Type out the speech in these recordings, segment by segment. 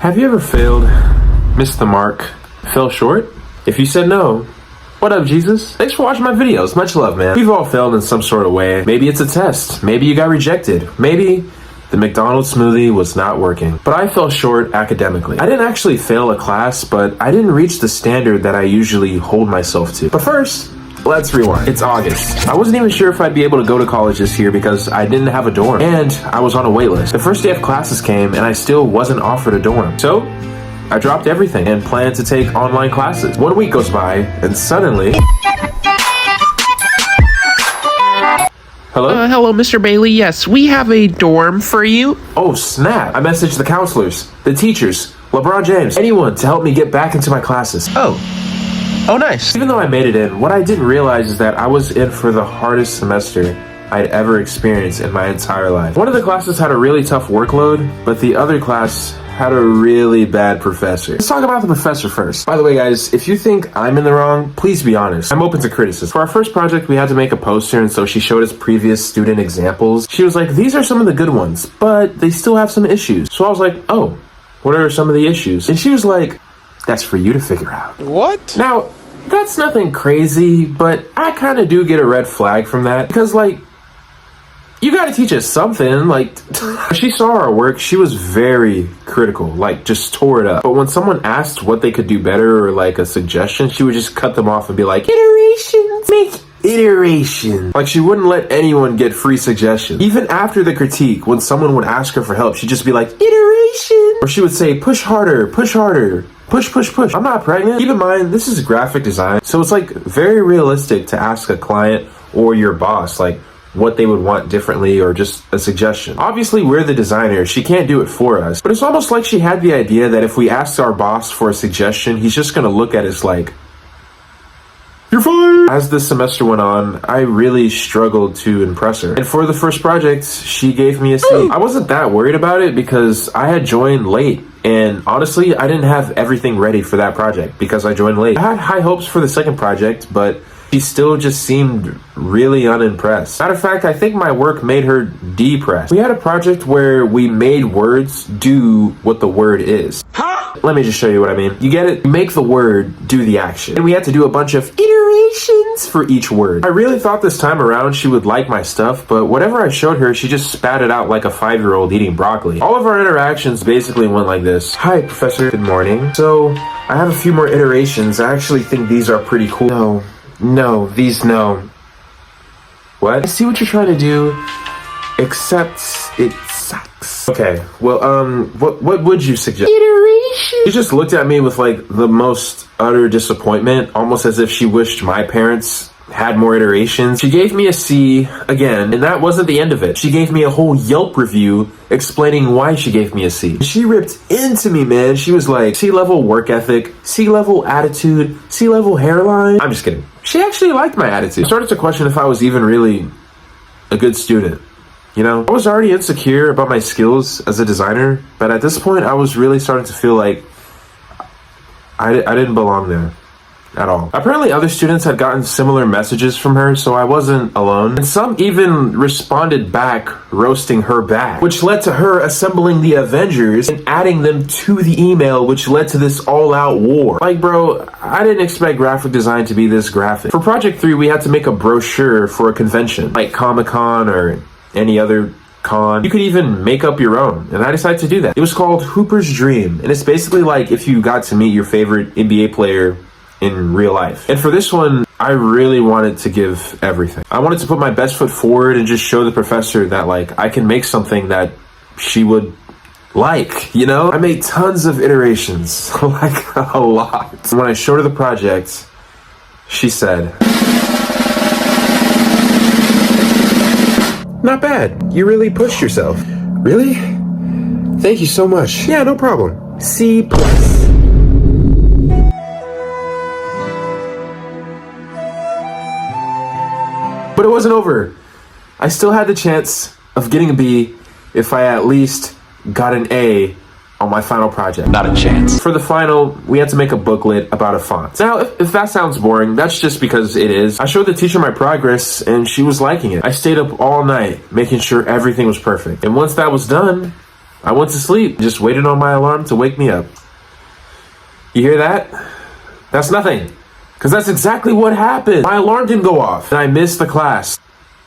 Have you ever failed, missed the mark, fell short? If you said no, what up, Jesus? Thanks for watching my videos. Much love, man. We've all failed in some sort of way. Maybe it's a test. Maybe you got rejected. Maybe the McDonald's smoothie was not working. But I fell short academically. I didn't actually fail a class, but I didn't reach the standard that I usually hold myself to. But first, let's rewind. It's August. I wasn't even sure if I'd be able to go to college this year because I didn't have a dorm. And I was on a wait list. The first day of classes came and I still wasn't offered a dorm. So I dropped everything and planned to take online classes. 1 week goes by and suddenly... Hello? Hello, Mr. Bailey. Yes, we have a dorm for you. Oh, snap. I messaged the counselors, the teachers, LeBron James, anyone to help me get back into my classes. Oh, nice. Even though I made it in, what I didn't realize is that I was in for the hardest semester I'd ever experienced in my entire life. One of the classes had a really tough workload, but the other class had a really bad professor. Let's talk about the professor first. By the way, guys, if you think I'm in the wrong, please be honest. I'm open to criticism. For our first project, we had to make a poster, and so she showed us previous student examples. She was like, these are some of the good ones, but they still have some issues. So I was like, oh, what are some of the issues? And she was like, that's for you to figure out. What? Now, that's nothing crazy, but I kind of do get a red flag from that because, like, you gotta teach us something. Like, she saw our work, she was very critical, like, just tore it up. But when someone asked what they could do better or, like, a suggestion, she would just cut them off and be like, iterations, make iteration. Like, she wouldn't let anyone get free suggestions. Even after the critique, when someone would ask her for help, she'd just be like, iteration. Or she would say, push harder, push harder. Push, push, push. I'm not pregnant. Keep in mind, this is graphic design. So it's like very realistic to ask a client or your boss, like, what they would want differently or just a suggestion. Obviously, we're the designers. She can't do it for us. But it's almost like she had the idea that if we asked our boss for a suggestion, he's just gonna look at us like, you're fired! As the semester went on, I really struggled to impress her. And for the first project, she gave me a C. I wasn't that worried about it because I had joined late. And honestly, I didn't have everything ready for that project because I joined late. I had high hopes for the second project, but she still just seemed really unimpressed. Matter of fact, I think my work made her depressed. We had a project where we made words do what the word is. Let me just show you what I mean. You get it? You make the word do the action. And we had to do a bunch of iterations for each word. I really thought this time around she would like my stuff, but whatever I showed her, she just spat it out like a 5-year-old eating broccoli. All of our interactions basically went like this. Hi, Professor. Good morning. So, I have a few more iterations. I actually think these are pretty cool. No, these no. What? I see what you're trying to do, except it sucks. Okay, well, what would you suggest? Iteration. She just looked at me with, like, the most utter disappointment, almost as if she wished my parents had more iterations. She gave me a C again, and that wasn't the end of it. She gave me a whole Yelp review explaining why she gave me a C. She ripped into me, man. She was like, C-level work ethic, C-level attitude, C-level hairline. I'm just kidding. She actually liked my attitude. I started to question if I was even really a good student. You know, I was already insecure about my skills as a designer, but at this point, I was really starting to feel like I didn't belong there at all. Apparently, other students had gotten similar messages from her, so I wasn't alone. And some even responded back, roasting her back, which led to her assembling the Avengers and adding them to the email, which led to this all-out war. Like, bro, I didn't expect graphic design to be this graphic. For Project 3, we had to make a brochure for a convention, like Comic-Con or any other con. You could even make up your own, and I decided to do that. It was called Hooper's Dream, and it's basically like if you got to meet your favorite NBA player in real life. And for this one, I really wanted to give everything. I wanted to put my best foot forward and just show the professor that, like, I can make something that she would like, you know? I made tons of iterations, like a lot. When I showed her the project, she said, not bad. You really pushed yourself. Really? Thank you so much. Yeah, no problem. C+. But it wasn't over. I still had the chance of getting a B if I at least got an A on my final project. Not a chance. For the final, we had to make a booklet about a font. Now, if that sounds boring, that's just because it is. I showed the teacher my progress, and she was liking it. I stayed up all night, making sure everything was perfect. And once that was done, I went to sleep, just waited on my alarm to wake me up. You hear that? That's nothing. Because that's exactly what happened. My alarm didn't go off, and I missed the class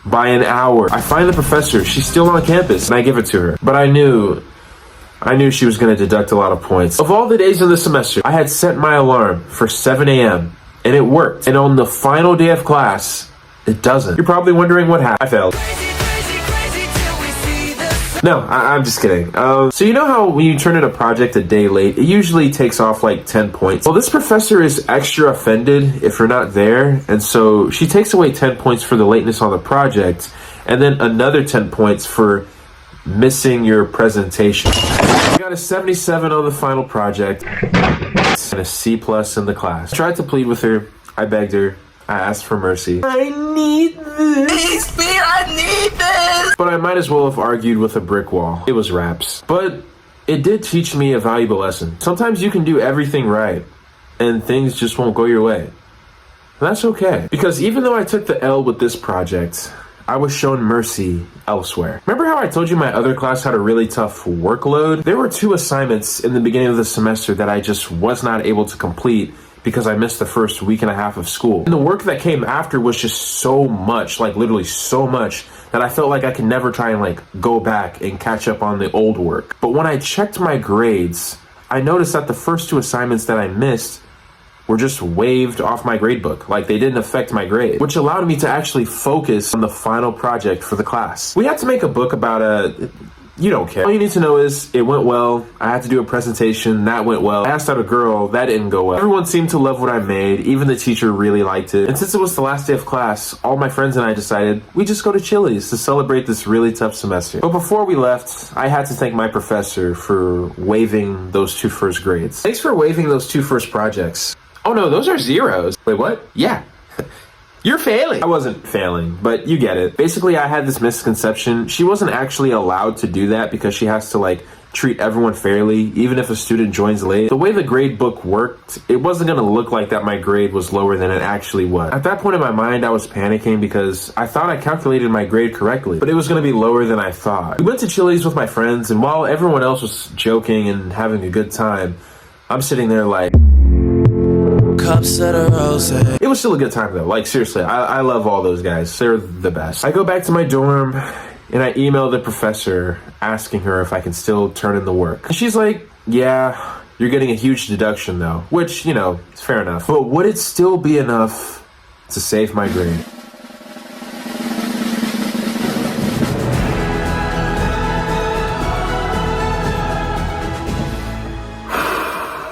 by an hour. I find the professor. She's still on campus, and I give it to her. But I knew she was going to deduct a lot of points. Of all the days in the semester, I had set my alarm for 7 a.m., and it worked. And on the final day of class, it doesn't. You're probably wondering what happened. I failed. No, I'm just kidding. So you know how when you turn in a project a day late, it usually takes off like 10 points? Well, this professor is extra offended if you're not there, and so she takes away 10 points for the lateness on the project, and then another 10 points for missing your presentation. I got a 77 on the final project, and a C+ in the class. I tried to plead with her. I begged her. I asked for mercy. I need this. Please, I need this. But I might as well have argued with a brick wall. It was raps. But it did teach me a valuable lesson. Sometimes you can do everything right, and things just won't go your way. That's okay. Because even though I took the L with this project, I was shown mercy elsewhere. Remember how I told you my other class had a really tough workload? There were 2 assignments in the beginning of the semester that I just was not able to complete because I missed the first week and a half of school. And the work that came after was just so much, like literally so much, that I felt like I could never try and like go back and catch up on the old work. But when I checked my grades, I noticed that the first 2 assignments that I missed were just waived off my grade book. Like they didn't affect my grade, which allowed me to actually focus on the final project for the class. We had to make a book about you don't care. All you need to know is it went well. I had to do a presentation. That went well. I asked out a girl. That didn't go well. Everyone seemed to love what I made. Even the teacher really liked it. And since it was the last day of class, all my friends and I decided we just go to Chili's to celebrate this really tough semester. But before we left, I had to thank my professor for waiving those 2 first grades. Thanks for waiving those 2 first projects. Oh no, those are zeros. Wait, what? Yeah. You're failing. I wasn't failing, but you get it. Basically, I had this misconception. She wasn't actually allowed to do that because she has to like treat everyone fairly, even if a student joins late. The way the grade book worked, it wasn't going to look like that my grade was lower than it actually was. At that point in my mind, I was panicking because I thought I calculated my grade correctly, but it was going to be lower than I thought. We went to Chili's with my friends, and while everyone else was joking and having a good time, I'm sitting there like... cups of rose. It was still a good time though. Like seriously, I love all those guys. They're the best. I go back to my dorm and I email the professor asking her if I can still turn in the work. And she's like, yeah, you're getting a huge deduction though, which, you know, it's fair enough. But would it still be enough to save my grade?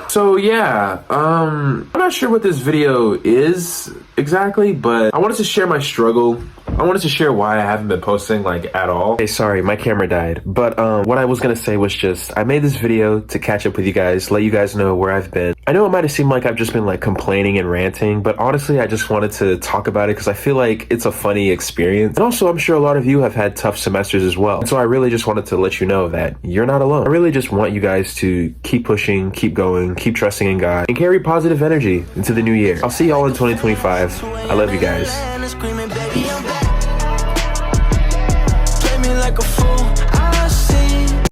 So yeah, I'm not sure what this video is exactly, but I wanted to share my struggle. I wanted to share why I haven't been posting like at all. Hey, sorry, my camera died. But what I was gonna say was just, I made this video to catch up with you guys, let you guys know where I've been. I know it might have seemed like I've just been like complaining and ranting, but honestly, I just wanted to talk about it because I feel like it's a funny experience. And also, I'm sure a lot of you have had tough semesters as well. And so I really just wanted to let you know that you're not alone. I really just want you guys to keep pushing, keep going, keep trusting in God, and carry positive energy into the new year. I'll see y'all in 2025. I love you guys.